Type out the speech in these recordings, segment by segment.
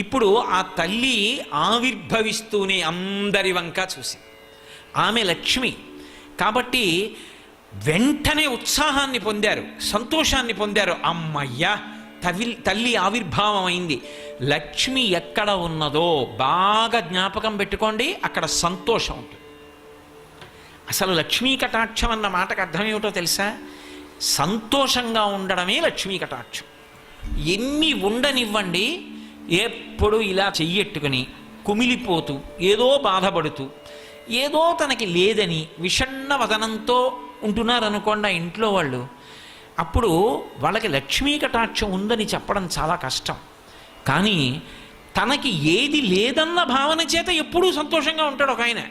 ఇప్పుడు ఆ తల్లి ఆవిర్భవిస్తూనే అందరి వంక చూసి ఆమె లక్ష్మి కాబట్టి వెంటనే ఉత్సాహాన్ని పొందారు, సంతోషాన్ని పొందారు. అమ్మయ్యా, తల్లి ఆవిర్భావం అయింది. లక్ష్మి ఎక్కడ ఉన్నదో బాగా జ్ఞాపకం పెట్టుకోండి, అక్కడ సంతోషం ఉంటుంది. అసలు లక్ష్మీ కటాక్షం అన్న మాటకు అర్థం ఏమిటో తెలుసా? సంతోషంగా ఉండడమే లక్ష్మీ కటాక్షం. ఎన్ని ఉండనివ్వండి, ఎప్పుడు ఇలా చెయ్యెట్టుకుని కుమిలిపోతూ ఏదో బాధపడుతూ ఏదో తనకి లేదని విషణ్ణ వదనంతో ఉంటున్నారనుకోండి ఆ ఇంట్లో వాళ్ళు, అప్పుడు వాళ్ళకి లక్ష్మీ కటాక్షం ఉందని చెప్పడం చాలా కష్టం. కానీ తనకి ఏది లేదన్న భావన చేత ఎప్పుడూ సంతోషంగా ఉంటాడు ఒక ఆయన.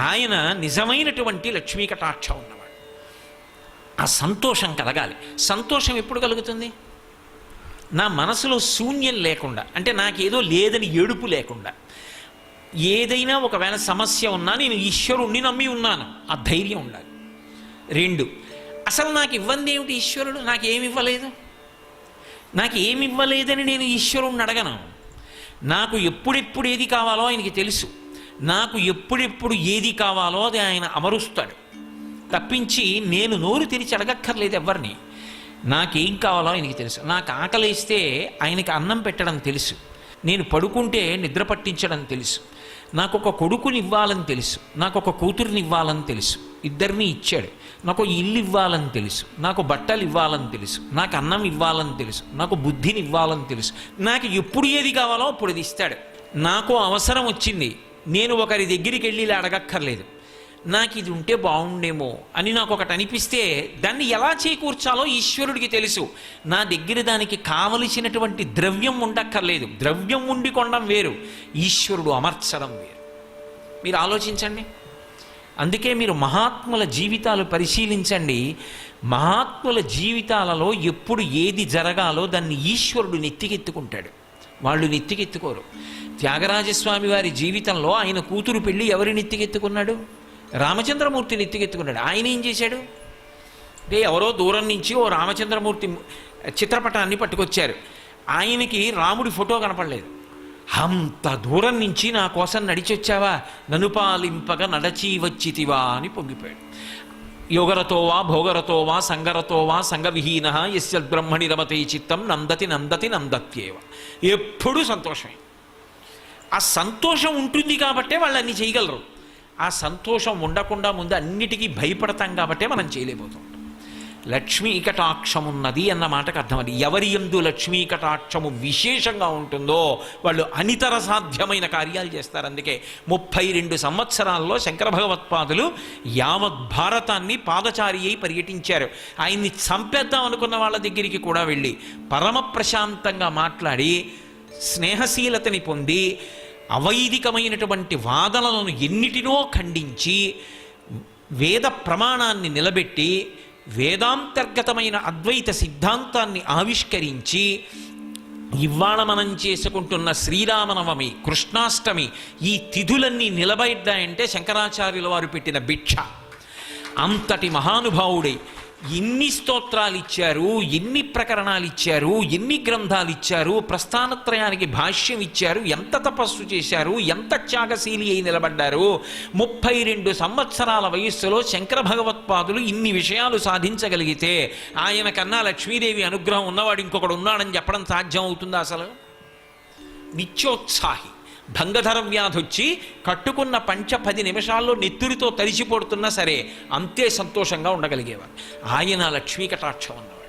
ఆయన నిజమైనటువంటి లక్ష్మీ కటాక్షం ఉన్నవాడు. ఆ సంతోషం కలగాలి. సంతోషం ఎప్పుడు కలుగుతుంది? నా మనసులో శూన్యం లేకుండా, అంటే నాకేదో లేదని ఏడుపు లేకుండా, ఏదైనా ఒకవేళ సమస్య ఉన్నా నేను ఈశ్వరుణ్ణి నమ్మి ఉన్నాను, ఆ ధైర్యం ఉండాలి. 2, అసలు నాకు ఇవ్వంది ఏమిటి ఈశ్వరుడు? నాకేమి ఇవ్వలేదు, నాకు ఏమి ఇవ్వలేదని నేను ఈశ్వరుణ్ణి అడగను. నాకు ఎప్పుడెప్పుడు ఏది కావాలో ఆయనకి తెలుసు. నాకు ఎప్పుడెప్పుడు ఏది కావాలో అది ఆయన అమరుస్తాడు తప్పించి నేను నోరు తెరిచి అడగక్కర్లేదు ఎవరిని. నాకేం కావాలో ఆయనకి తెలుసు. నాకు ఆకలిస్తే ఆయనకి అన్నం పెట్టడం తెలుసు. నేను పడుకుంటే నిద్ర పట్టించడం తెలుసు. నాకు ఒక కొడుకుని ఇవ్వాలని తెలుసు, నాకు ఒక కూతుర్ని ఇవ్వాలని తెలుసు, ఇద్దరిని ఇచ్చాడు. నాకు ఇల్లు ఇవ్వాలని తెలుసు, నాకు బట్టలు ఇవ్వాలని తెలుసు, నాకు అన్నం ఇవ్వాలని తెలుసు, నాకు బుద్ధిని ఇవ్వాలని తెలుసు. నాకు ఎప్పుడు ఏది కావాలో అప్పుడు అది ఇస్తాడు. నాకు అవసరం వచ్చింది, నేను ఒకరి దగ్గరికి వెళ్ళి ఇలా అడగక్కర్లేదు. నాకు ఇది ఉంటే బాగుండేమో అని నాకు ఒకటి అనిపిస్తే దాన్ని ఎలా చేకూర్చాలో ఈశ్వరుడికి తెలుసు. నా దగ్గర దానికి కావలసినటువంటి ద్రవ్యం ఉండక్కర్లేదు. ద్రవ్యం ఉండి కొనడం వేరు, ఈశ్వరుడు అమర్చడం వేరు. మీరు ఆలోచించండి. అందుకే మీరు మహాత్ముల జీవితాలు పరిశీలించండి. మహాత్ముల జీవితాలలో ఎప్పుడు ఏది జరగాలో దాన్ని ఈశ్వరుడు నెత్తికెత్తుకుంటాడు, వాళ్ళు నెత్తికెత్తుకోరు. త్యాగరాజస్వామి వారి జీవితంలో ఆయన కూతురు పెళ్ళి ఎవరి నెత్తికెత్తుకున్నాడు? రామచంద్రమూర్తి నెత్తికెత్తుకున్నాడు. ఆయన ఏం చేశాడు అంటే ఎవరో దూరం నుంచి ఓ రామచంద్రమూర్తి చిత్రపటాన్ని పట్టుకొచ్చారు. ఆయనకి రాముడి ఫోటో కనపడలేదు. అంత దూరం నుంచి నా కోసం నడిచొచ్చావా, నన్ను పాలింపగా నడచి వచ్చితివా అని పొంగిపోయాడు. యోగరతో వా భోగరతో వా సంగరతో వా సంగవిహీన యస్యద్బ్రహ్మణి రమతే చిత్తం నందతి నందతి నందత్యేవ. ఎప్పుడూ సంతోషమే. ఆ సంతోషం ఉంటుంది కాబట్టే వాళ్ళు అన్నీ చేయగలరు. ఆ సంతోషం ఉండకుండా ముందు అన్నిటికీ భయపడతాం కాబట్టే మనం చేయలేకపోతాం. లక్ష్మీ కటాక్షం ఉన్నది అన్న మాటకు అర్థం అది. ఎవరి యందు లక్ష్మీ కటాక్షము విశేషంగా ఉంటుందో వాళ్ళు అనితర సాధ్యమైన కార్యాలు చేస్తారు. అందుకే 32 సంవత్సరాల్లో శంకర భగవత్పాదులు యావత్ భారతాన్ని పాదచారి అయి పర్యటించారు. ఆయన్ని చంపేద్దాం అనుకున్న వాళ్ళ దగ్గరికి కూడా వెళ్ళి పరమ ప్రశాంతంగా మాట్లాడి స్నేహశీలతని పొంది అవైదికమైనటువంటి వాదనలను ఎన్నిటినో ఖండించి వేద ప్రమాణాన్ని నిలబెట్టి వేదాంతర్గతమైన అద్వైత సిద్ధాంతాన్ని ఆవిష్కరించి ఇవాళ మనం చేసుకుంటున్న శ్రీరామనవమి, కృష్ణాష్టమి, ఈ తిథులన్నీ నిలబడ్డాయంటే శంకరాచార్యుల వారు పెట్టిన భిక్ష. అంతటి మహానుభావుడై ఎన్ని స్తోత్రాలు ఇచ్చారు, ఎన్ని ప్రకరణాలు ఇచ్చారు, ఎన్ని గ్రంథాలు ఇచ్చారు, ప్రస్థానత్రయానికి భాష్యం ఇచ్చారు, ఎంత తపస్సు చేశారు, ఎంత త్యాగశీలి అయి నిలబడ్డారు. 32 సంవత్సరాల వయస్సులో శంకర భగవత్పాదులు ఇన్ని విషయాలు సాధించగలిగితే ఆయన కన్నా లక్ష్మీదేవి అనుగ్రహం ఉన్నవాడు ఇంకొకడు ఉన్నాడని చెప్పడం సాధ్యం అవుతుందా? అసలు నిత్యోత్సాహి. భంగధర వ్యాధి వచ్చి కట్టుకున్న పంచ 10 నిమిషాల్లో నెత్తురితో తడిసిపోడుతున్నా సరే అంతే సంతోషంగా ఉండగలిగేవారు. ఆయన లక్ష్మీ కటాక్షం అన్నవాడు.